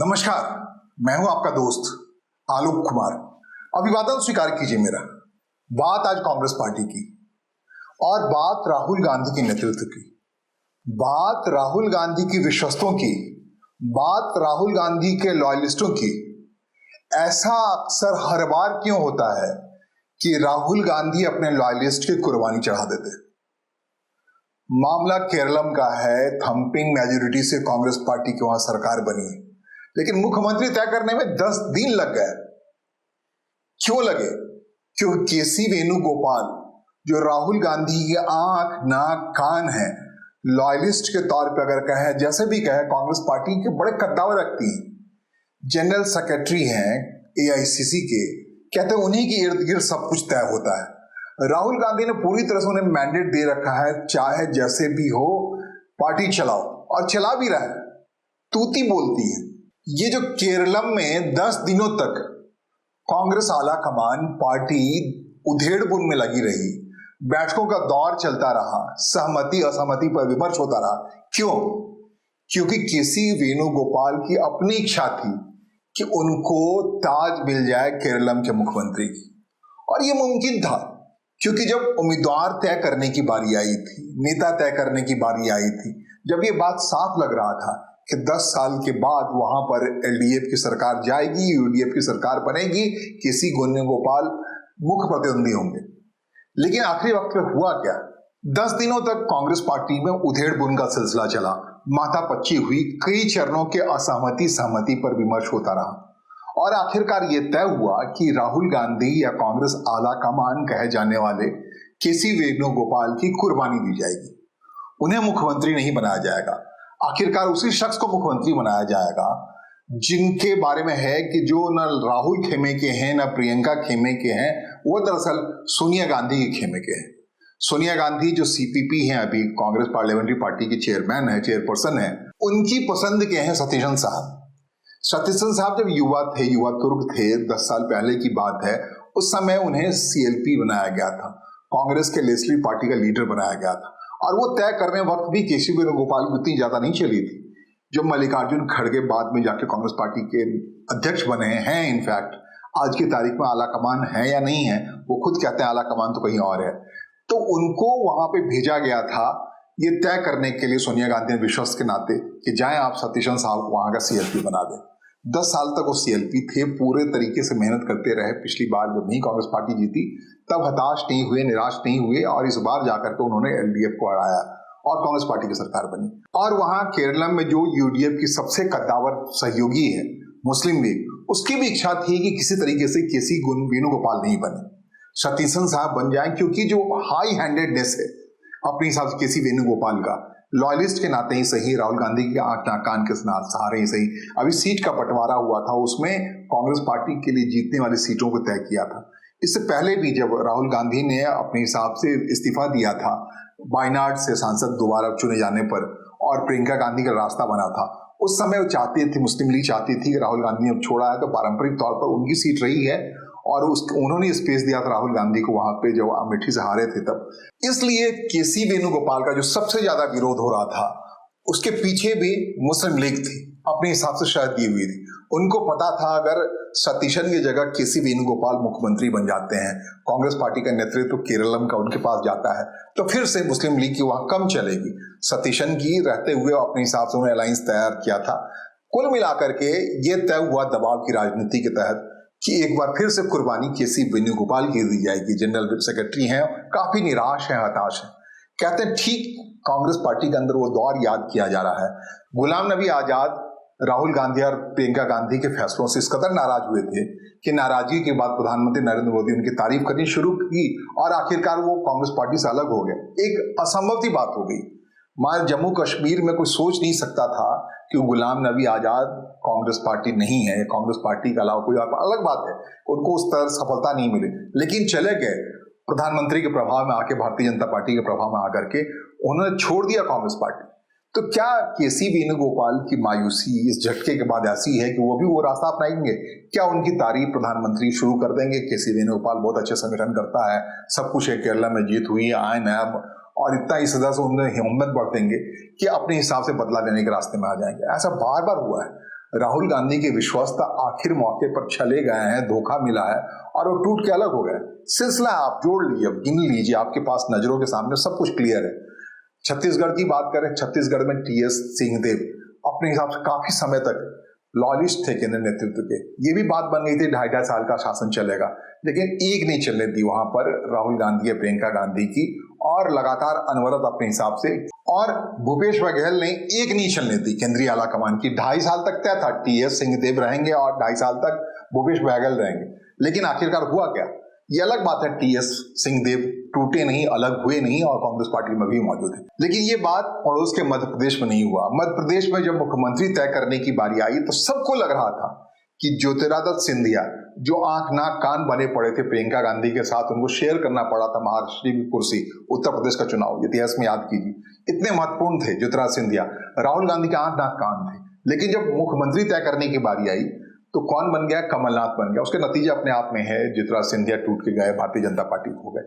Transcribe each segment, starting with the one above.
नमस्कार, मैं हूं आपका दोस्त आलोक कुमार। अभिवादन स्वीकार कीजिए मेरा। बात आज कांग्रेस पार्टी की और बात राहुल गांधी के नेतृत्व की, बात राहुल गांधी की विश्वस्तों की, बात राहुल गांधी के लॉयलिस्टों की। ऐसा अक्सर हर बार क्यों होता है कि राहुल गांधी अपने लॉयलिस्ट की कुर्बानी चढ़ा देते? मामला केरलम का है। थंपिंग मेजोरिटी से कांग्रेस पार्टी की वहां सरकार बनी, लेकिन मुख्यमंत्री तय करने में 10 दिन लग गए। क्यों लगे? क्योंकि केसी वेणुगोपाल, जो राहुल गांधी की आंख नाक कान है, लॉयलिस्ट के तौर पे अगर कहे, जैसे भी कहे, कांग्रेस पार्टी के बड़े कद्दावर रखती है, जनरल सेक्रेटरी हैं एआईसीसी के, कहते हैं उन्हीं के इर्द गिर्द सब कुछ तय होता है। राहुल गांधी ने पूरी तरह से उन्हें मैंडेट दे रखा है, चाहे जैसे भी हो पार्टी चलाओ, और चला भी रहा है। तूती बोलती है। ये जो केरलम में 10 दिनों तक कांग्रेस आला कमान पार्टी उधेड़-बुन में लगी रही, बैठकों का दौर चलता रहा, सहमति असहमति पर विमर्श होता रहा। क्यों? क्योंकि केसी वेणुगोपाल की अपनी इच्छा थी कि उनको ताज मिल जाए केरलम के मुख्यमंत्री की, और ये मुमकिन था क्योंकि जब उम्मीदवार तय करने की बारी आई थी, नेता तय करने की बारी आई थी, जब ये बात साफ लग रहा था कि 10 साल के बाद वहां पर एलडीएफ की सरकार जाएगी, यूडीएफ की सरकार बनेगी, केसी वेणुगोपाल मुख्य प्रतिद्वंदी होंगे। लेकिन आखिरी वक्त में हुआ क्या? 10 दिनों तक कांग्रेस पार्टी में उधेड़-बुन का सिलसिला चला, माथापच्ची हुई, कई चरणों के असहमति सहमति पर विमर्श होता रहा, और आखिरकार ये तय हुआ कि राहुल गांधी या कांग्रेस आला कमान कहे जाने वाले केसी वेणुगोपाल की कुर्बानी दी जाएगी। उन्हें मुख्यमंत्री नहीं बनाया जाएगा। आखिरकार उसी शख्स को मुख्यमंत्री बनाया जाएगा जिनके बारे में है कि जो न राहुल खेमे के हैं न प्रियंका खेमे के हैं, वो दरअसल सोनिया गांधी के खेमे के हैं। सोनिया गांधी जो सीपीपी हैं, अभी कांग्रेस पार्लियामेंट्री पार्टी की चेयरमैन है, चेयरपर्सन है, उनकी पसंद के हैं सतीशन साहब। सतीशन साहब जब युवा थे, युवा तुर्क थे, 10 साल पहले की बात है, उस समय उन्हें सीएलपी बनाया गया था, कांग्रेस के लेस्ली पार्टी का लीडर बनाया गया था, और वो तय करने वक्त भी केसी वेणुगोपाल की उतनी ज्यादा नहीं चली थी। जो मल्लिकार्जुन खड़गे बाद में जाके कांग्रेस पार्टी के अध्यक्ष बने हैं, इनफैक्ट आज की तारीख में आला कमान है या नहीं है, वो खुद कहते हैं आला कमान तो कहीं और है। तो उनको वहां पे भेजा गया था ये तय करने के लिए, सोनिया गांधी ने विश्वास के नाते, कि जाएं आप सतीशन साहब को वहां का सीएलपी बना दें। 10 साल तक वो सीएलपी थे, पूरे तरीके से मेहनत करते रहे। पिछली बार जब नहीं कांग्रेस पार्टी जीती तब हताश नहीं हुए, निराश नहीं हुए, और इस बार जाकर के उन्होंने एलडीएफ को हराया और कांग्रेस पार्टी की सरकार बनी। और वहां केरलम में जो यूडीएफ की सबसे कद्दावर सहयोगी है मुस्लिम लीग, उसकी भी इच्छा थी कि किसी तरीके से केसी वेणुगोपाल नहीं बने, सतीशन साहब बन जाए, क्योंकि जो हाई हैंडेडनेस है अपने हिसाब से केसी वेणुगोपाल का, लॉयलिस्ट के नाते ही सही, राहुल गांधी के आंख नाक कान के सहारे ही सही, अभी सीट का बंटवारा हुआ था, उसमें कांग्रेस पार्टी के लिए जीतने वाली सीटों को तय किया था। इससे पहले भी जब राहुल गांधी ने अपने हिसाब से इस्तीफा दिया था वायनाड से सांसद दोबारा चुने जाने पर, और प्रियंका गांधी का रास्ता बना था, उस समय वो चाहती थी, मुस्लिम लीग चाहती थी कि राहुल गांधी ने अब छोड़ा है तो पारंपरिक तौर पर उनकी सीट रही है, और उन्होंने स्पेस दिया था राहुल गांधी को वहां पे जब अमेठी से हारे थे तब। इसलिए केसी वेणुगोपाल का जो सबसे ज्यादा विरोध हो रहा था, उसके पीछे भी मुस्लिम लीग थी, अपने हिसाब से शायद दी हुई थी। उनको पता था अगर सतीशन की जगह केसी वेणुगोपाल मुख्यमंत्री बन जाते हैं, कांग्रेस पार्टी का नेतृत्व केरलम का उनके पास जाता है, तो फिर से मुस्लिम लीग की वहां कम चलेगी। सतीशन की रहते हुए अपने हिसाब से उन्होंने अलायंस तैयार किया था। कुल मिलाकर के ये तय हुआ दबाव की राजनीति के तहत कि एक बार फिर से कुर्बानी केसी वेणुगोपाल की दी जाएगी। जनरल सेक्रेटरी हैं, काफी निराश हैं, हताश हैं, कहते हैं ठीक कांग्रेस पार्टी के अंदर वो दौर याद किया जा रहा है। गुलाम नबी आजाद राहुल गांधी और प्रियंका गांधी के फैसलों से इस कदर नाराज हुए थे कि नाराजगी के बाद प्रधानमंत्री नरेंद्र मोदी उनकी तारीफ करनी शुरू की, और आखिरकार वो कांग्रेस पार्टी से अलग हो गए। एक असंभव सी बात हो गई। हमारे जम्मू कश्मीर में कोई सोच नहीं सकता था कि गुलाम नबी आजाद कांग्रेस पार्टी नहीं है, कांग्रेस पार्टी के अलावा कोई अलग बात है, उनको उस तरह सफलता नहीं मिली, लेकिन चले गए प्रधानमंत्री के प्रभाव में आके, भारतीय जनता पार्टी के प्रभाव में आकर के उन्होंने छोड़ दिया कांग्रेस पार्टी। तो क्या केसी वेणुगोपाल की मायूसी इस झटके के बाद ऐसी है कि वो भी वो रास्ता अपनाएंगे? क्या उनकी तारीफ प्रधानमंत्री शुरू कर देंगे? केसी वेणुगोपाल बहुत अच्छे संगठन करता है, सब कुछ है, केरला में जीत हुई, आए नया, और इतना इस सजा से उन्हें हिम्मत बढ़ देंगे कि अपने हिसाब से बदला लेने के रास्ते में आ जाएंगे। ऐसा बार बार हुआ है। राहुल गांधी के विश्वस्त आखिर मौके पर चले गए हैं, धोखा मिला है और वो टूट के अलग हो गए। सिलसिला आप जोड़ लीजिए, गिन लीजिए, आपके पास नजरों के सामने सब कुछ क्लियर है। छत्तीसगढ़ की बात करें, छत्तीसगढ़ में टीएस सिंहदेव अपने हिसाब से काफी समय तक लॉयलिस्ट थे केंद्र नेतृत्व के। ये भी बात बन गई थी 2.5 साल का शासन चलेगा, लेकिन एक नहीं चलने दी वहां पर राहुल गांधी या प्रियंका गांधी की, और लगातार अनवरत अपने हिसाब से। और भूपेश बघेल ने एक नहीं चलने दी केंद्रीय आला कमान की। 2.5 साल तक तय था टीएस सिंहदेव रहेंगे और 2.5 साल तक भूपेश बघेल रहेंगे, लेकिन आखिरकार हुआ क्या? ये अलग बात है, टीएस सिंहदेव टूटे नहीं, अलग हुए नहीं और कांग्रेस पार्टी में भी मौजूद है। लेकिन ये बात पड़ोस के मध्य प्रदेश में नहीं हुआ। मध्य प्रदेश में जब मुख्यमंत्री तय करने की बारी आई तो सबको लग रहा था कि ज्योतिरादित्य सिंधिया, जो आंख नाक कान बने पड़े थे प्रियंका गांधी के साथ, उनको शेयर करना पड़ा था महाराष्ट्र की कुर्सी, उत्तर प्रदेश का चुनाव, इतिहास में याद कीजिए, इतने महत्वपूर्ण थे ज्योतिरादित्य सिंधिया, राहुल गांधी के आंख नाक कान थे। लेकिन जब मुख्यमंत्री तय करने की बारी आई तो कौन बन गया? कमलनाथ बन गया। उसके नतीजे अपने आप में है, ज्योतिरादित्य सिंधिया टूट के गए, भारतीय जनता पार्टी हो गए।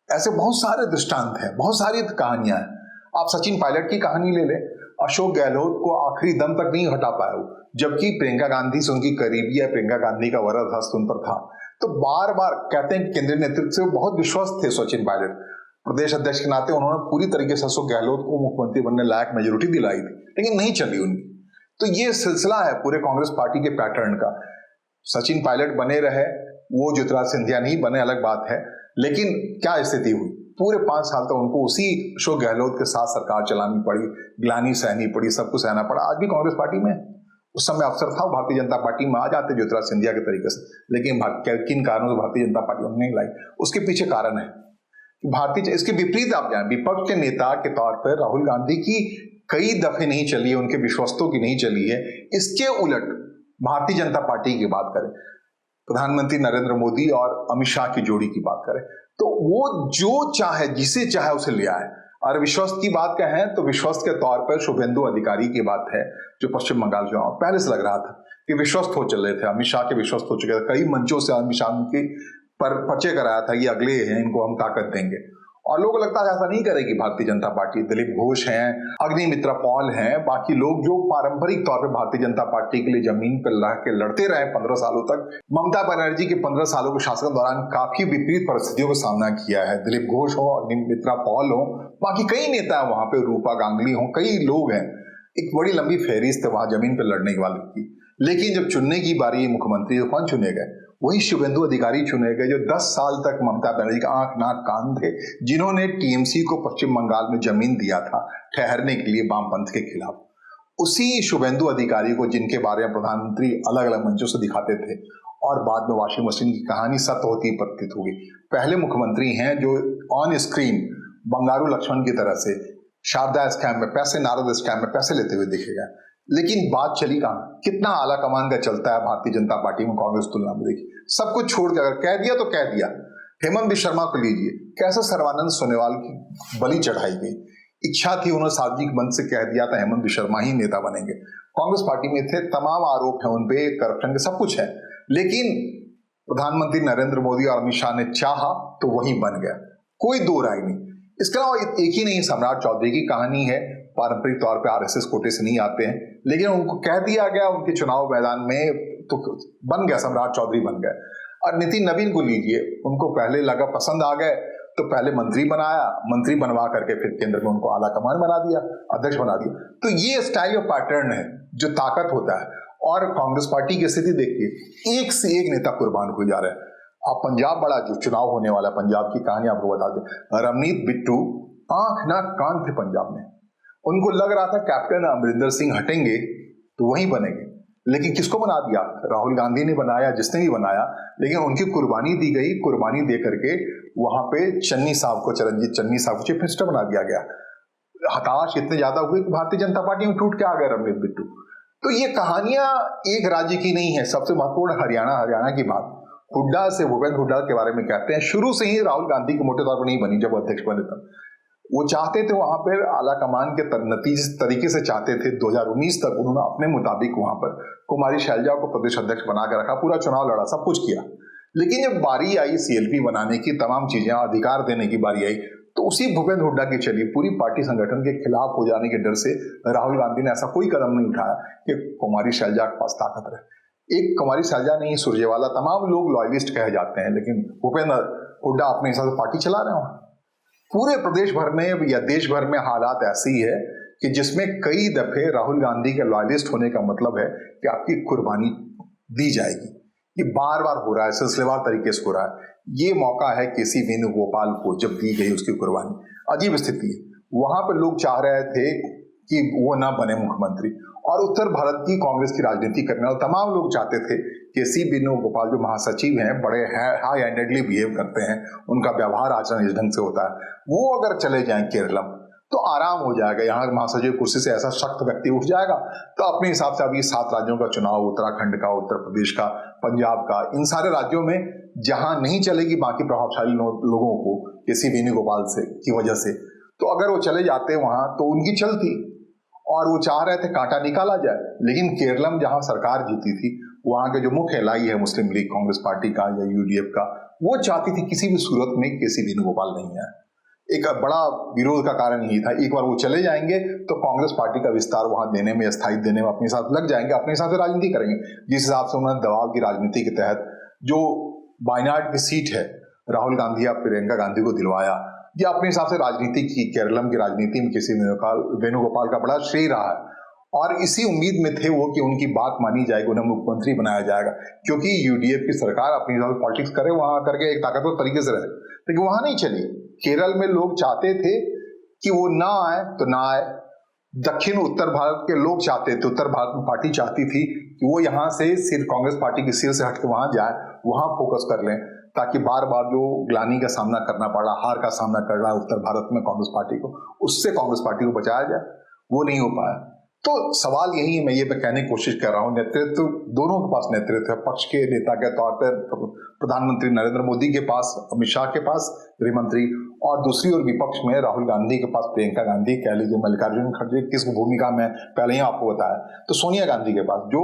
ऐसे बहुत सारे दृष्टांत हैं, बहुत सारी कहानियां हैं। आप सचिन पायलट की कहानी ले लें, अशोक गहलोत को आखिरी दम तक नहीं हटा पाया वो, जबकि प्रियंका गांधी से उनकी करीबी है, प्रियंका गांधी का वरद हस्त उन पर था। तो बार बार कहते हैं केंद्रीय नेतृत्व से बहुत विश्वस्त थे सचिन पायलट। प्रदेश अध्यक्ष के नाते उन्होंने पूरी तरीके से अशोक गहलोत को मुख्यमंत्री बनने लायक मेजोरिटी दिलाई थी, लेकिन नहीं चली उनकी। तो ये सिलसिला है पूरे कांग्रेस पार्टी के पैटर्न का। सचिन पायलट बने रहे, वो ज्योतिरादित्य सिंधिया नहीं बने, अलग बात है, लेकिन क्या स्थिति हुई? पूरे 5 साल तक उनको उसी अशोक गहलोत के साथ सरकार चलानी पड़ी, ग्लानि सहनी पड़ी, सब कुछ सहना पड़ा। आज भी कांग्रेस पार्टी में उस समय अवसर था भारतीय जनता पार्टी में आ जाते ज्योतिरादित्य सिंधिया के तरीके से, लेकिन किन कारणों से भारतीय जनता पार्टी उन्हें नहीं लाई, उसके पीछे कारण है भारतीय। इसके विपरीत आप जाए, विपक्ष के नेता के तौर पर राहुल गांधी की कई दफे नहीं चली है, उनके विश्वस्तों की नहीं चली है। इसके उलट भारतीय जनता पार्टी की बात करें, प्रधानमंत्री नरेंद्र मोदी और अमित शाह की जोड़ी की बात करें, तो वो जो चाहे, जिसे चाहे उसे ले आए। और विश्वस्त की बात कहें तो विश्वस्त के तौर पर शुभेंदु अधिकारी की बात है, जो पश्चिम बंगाल चुनाव पहले से लग रहा था कि विश्वस्त हो चल रहे थे, अमित शाह के विश्वस्त हो चुके थे। कई मंचों से अमित शाह की पर परिचय कराया था, ये अगले हैं, इनको हम ताकत देंगे। और लोगों को लगता है ऐसा नहीं करेगी भारतीय जनता पार्टी। दिलीप घोष हैं, अग्निमित्रा पॉल हैं, बाकी लोग जो पारंपरिक तौर पे भारतीय जनता पार्टी के लिए जमीन पर रह के लड़ते रहे 15 सालों तक। ममता बनर्जी के 15 सालों के शासन के दौरान काफी विपरीत परिस्थितियों का सामना किया है। दिलीप घोष हो, अग्निमित्रा पॉल हो, बाकी कई नेता है वहां पे, रूपा गांगुली हो, कई लोग हैं। एक बड़ी लंबी फहरिस्त है वहां जमीन पर लड़ने वाले की। लेकिन जब चुनने की बारी मुख्यमंत्री, तो कौन चुने गए? वही शुभेंदु अधिकारी चुने गए, जो 10 साल तक ममता बनर्जी का आंख नाक कान थे, जिन्होंने टीएमसी को पश्चिम बंगाल में जमीन दिया था ठहरने के लिए वामपंथ के खिलाफ। उसी शुभेंदु अधिकारी को, जिनके बारे में प्रधानमंत्री अलग अलग मंचों से दिखाते थे और बाद में वॉशिंग मशीन की कहानी सत्य होती प्रतीत होगी। पहले मुख्यमंत्री हैं जो ऑन स्क्रीन बंगारू लक्ष्मण की तरह से शारदा स्कैम में पैसे, नारद स्कैम में पैसे लेते हुए दिखेगा। लेकिन बात चली कहां? कितना आला कमान का चलता है भारतीय जनता पार्टी में कांग्रेस तुलना में। देखिए, सब कुछ छोड़ के अगर कह दिया तो कह दिया। हेमंत बिश्व शर्मा को लीजिए, कैसे सर्बानंद सोनोवाल की बलि चढ़ाई गई। इच्छा थी, उन्होंने सार्वजनिक मंच से कह दिया था हेमंत बिश्व शर्मा ही नेता बनेंगे। कांग्रेस पार्टी में थे, तमाम आरोप है उन पे, करप्शन के, सब कुछ है। लेकिन प्रधानमंत्री नरेंद्र मोदी और अमित शाह ने चाहा तो वही बन गया, कोई दो राय नहीं। इसके अलावा एक ही नहीं, सम्राट चौधरी की कहानी है, पारंपरिक तौर पे आरएसएस कोटे से नहीं आते हैं, लेकिन उनको कह दिया गया उनके चुनाव मैदान में तो बन गया, सम्राट चौधरी बन गए। और नितिन नवीन को लीजिए, उनको पहले लगा पसंद आ गए तो पहले मंत्री बनाया, मंत्री बनवा करके फिर केंद्र में उनको आला कमान बना दिया, अध्यक्ष बना दिया। तो ये स्टाइल ऑफ पैटर्न है जो ताकत होता है। और कांग्रेस पार्टी की स्थिति देखिए, एक से एक नेता कुर्बान हुए जा रहे हैं। आप पंजाब बड़ा जो चुनाव होने वाला, पंजाब की कहानी आपको बता दें। रवनीत बिट्टू आंख नाक कान थे पंजाब में, उनको लग रहा था कैप्टन अमरिंदर सिंह हटेंगे तो वही बनेंगे, लेकिन किसको बना दिया? राहुल गांधी ने बनाया, जिसने भी बनाया, लेकिन उनकी कुर्बानी दी गई। कुर्बानी दे करके वहां पे चन्नी साहब को, चरणजीत चन्नी साहब को चीफ मिनिस्टर बना दिया गया। हताश इतने ज्यादा हुए कि भारतीय जनता पार्टी में टूट के आ गए रवनीत बिट्टू। तो ये कहानियां एक राज्य की नहीं है। सबसे महत्वपूर्ण हरियाणा की बात, हुड्डा से, भूपेंद्र हुड्डा के बारे में कहते हैं, शुरू से ही राहुल गांधी के मोटे तौर पर नहीं बनी। जब अध्यक्ष बने तब वो चाहते थे वहां पर आला कमान के नतीजे तरीके से चाहते थे। 2019 तक उन्होंने अपने मुताबिक वहां पर कुमारी शैलजा को प्रदेश अध्यक्ष बना के रखा, पूरा चुनाव लड़ा, सब कुछ किया। लेकिन जब बारी आई सीएलपी बनाने की, तमाम चीजें अधिकार देने की बारी आई, तो उसी भूपेंद्र हुड्डा की चलिए पूरी पार्टी संगठन के खिलाफ हो जाने के डर से राहुल गांधी ने ऐसा कोई कदम नहीं उठाया कि कुमारी शैलजा के पास ताकत रहे। एक कुमारी शैलजा नहीं, सुरजेवाला, तमाम लोग लॉयलिस्ट कहे जाते हैं, लेकिन भूपेंद्र हुड्डा अपने हिसाब से पार्टी चला रहे हो। पूरे प्रदेश भर में या देश भर में हालात ऐसी है कि जिसमें कई दफे राहुल गांधी के लॉयलिस्ट होने का मतलब है कि आपकी कुर्बानी दी जाएगी। ये बार बार हो रहा है, सिलसिलेवार तरीके से हो रहा है। ये मौका है केसी वेणुगोपाल को जब दी गई उसकी कुर्बानी। अजीब स्थिति है। वहां पर लोग चाह रहे थे कि वो ना बने मुख्यमंत्री, और उत्तर भारत की कांग्रेस की राजनीति करने वाले तमाम लोग चाहते थे केसी वेणुगोपाल जो महासचिव हैं, बड़े हाई हैंडेडली बिहेव करते हैं, उनका व्यवहार आचरण इस ढंग से होता है, वो अगर चले जाएं केरलम तो आराम हो जाएगा। यहाँ महासचिव कुर्सी से ऐसा सख्त व्यक्ति उठ जाएगा तो अपने हिसाब से अभी 7 राज्यों का चुनाव, उत्तराखंड का, उत्तर प्रदेश का, पंजाब का, इन सारे राज्यों में जहां नहीं चलेगी बाकी प्रभावशाली लोगों को केसी वेणुगोपाल से की वजह से, तो अगर वो चले जाते वहां तो उनकी चलती, और वो चाह रहे थे कांटा निकाला जाए। लेकिन केरलम जहां सरकार जीती थी, वहां के जो मुख्य एलाई है मुस्लिम लीग कांग्रेस पार्टी का या यूडीएफ का, वो चाहती थी किसी भी सूरत में केसी वेणुगोपाल नहीं आए। एक बड़ा विरोध का कारण यही था, एक बार वो चले जाएंगे तो कांग्रेस पार्टी का विस्तार वहां देने में, स्थायित्व देने में अपने साथ लग जाएंगे, अपने हिसाब से राजनीति करेंगे। जिस हिसाब से उन्होंने दबाव की राजनीति के तहत जो वायनाड की सीट है राहुल गांधी या प्रियंका गांधी को दिलवाया, या अपने हिसाब से राजनीति की, केरलम की राजनीति में किसी वेणुगोपाल का बड़ा श्रेय रहा है। और इसी उम्मीद में थे वो कि उनकी बात मानी जाएगी, उन्हें मुख्यमंत्री बनाया जाएगा, क्योंकि यूडीएफ की सरकार अपने हिसाब से पॉलिटिक्स करे, वहां करके एक ताकतवर तरीके से रहे। लेकिन वहां नहीं चली। केरल में लोग चाहते थे कि वो ना आए तो ना आए। दक्षिण उत्तर भारत के लोग चाहते थे, उत्तर भारत में पार्टी चाहती थी कि वो यहाँ से सिर्फ कांग्रेस पार्टी की सिर से हट के वहां जाए, वहां फोकस कर लें, ताकि बार बार जो ग्लानि का सामना करना पड़ रहा, हार का सामना कर रहा है उत्तर भारत में कांग्रेस पार्टी को, उससे कांग्रेस पार्टी को बचाया जाए। वो नहीं हो पाया। तो सवाल यही है, मैं ये कहने की कोशिश कर रहा हूँ, नेतृत्व दोनों के पास नेतृत्व है। पक्ष के नेता के तौर पर प्रधानमंत्री नरेंद्र मोदी के पास, अमित शाह के पास गृह मंत्री, और दूसरी ओर विपक्ष में राहुल गांधी के पास प्रियंका गांधी, कह लीजिए मल्लिकार्जुन खड़गे, किस भूमिका में पहले ही आपको बताया, तो सोनिया गांधी के पास जो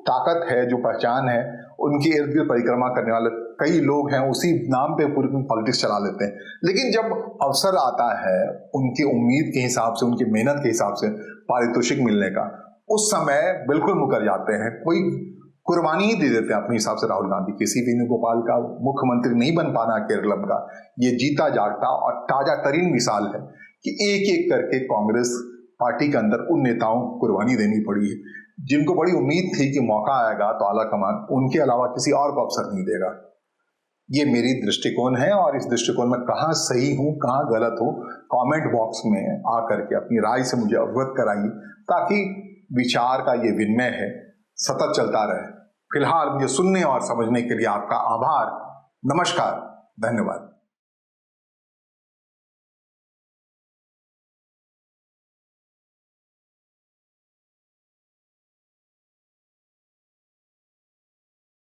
ताकत है, जो पहचान है, उनके इर्द गिर्द परिक्रमा करने वाले कई लोग हैं, उसी नाम पे पूरी पॉलिटिक्स चला लेते हैं। लेकिन जब अवसर आता है उनकी उम्मीद के हिसाब से, उनकी मेहनत के हिसाब से पारितोषिक मिलने का, उस समय बिल्कुल मुकर जाते हैं, कोई कुर्बानी ही दे देते हैं अपने हिसाब से। राहुल गांधी केसी वेणुगोपाल का मुख्यमंत्री नहीं बन पाना केरलम का, ये जीता जागता और ताजा तरीन मिसाल है कि एक एक करके कांग्रेस पार्टी के अंदर उन नेताओं को कुर्बानी देनी पड़ी है जिनको बड़ी उम्मीद थी कि मौका आएगा तो आला कमान उनके अलावा किसी और को अवसर नहीं देगा। ये मेरी दृष्टिकोण है, और इस दृष्टिकोण में कहाँ सही हूँ कहाँ गलत हूँ, कमेंट बॉक्स में आकर के अपनी राय से मुझे अवगत कराइए, ताकि विचार का ये विनिमय है सतत चलता रहे। फिलहाल मुझे सुनने और समझने के लिए आपका आभार। नमस्कार, धन्यवाद।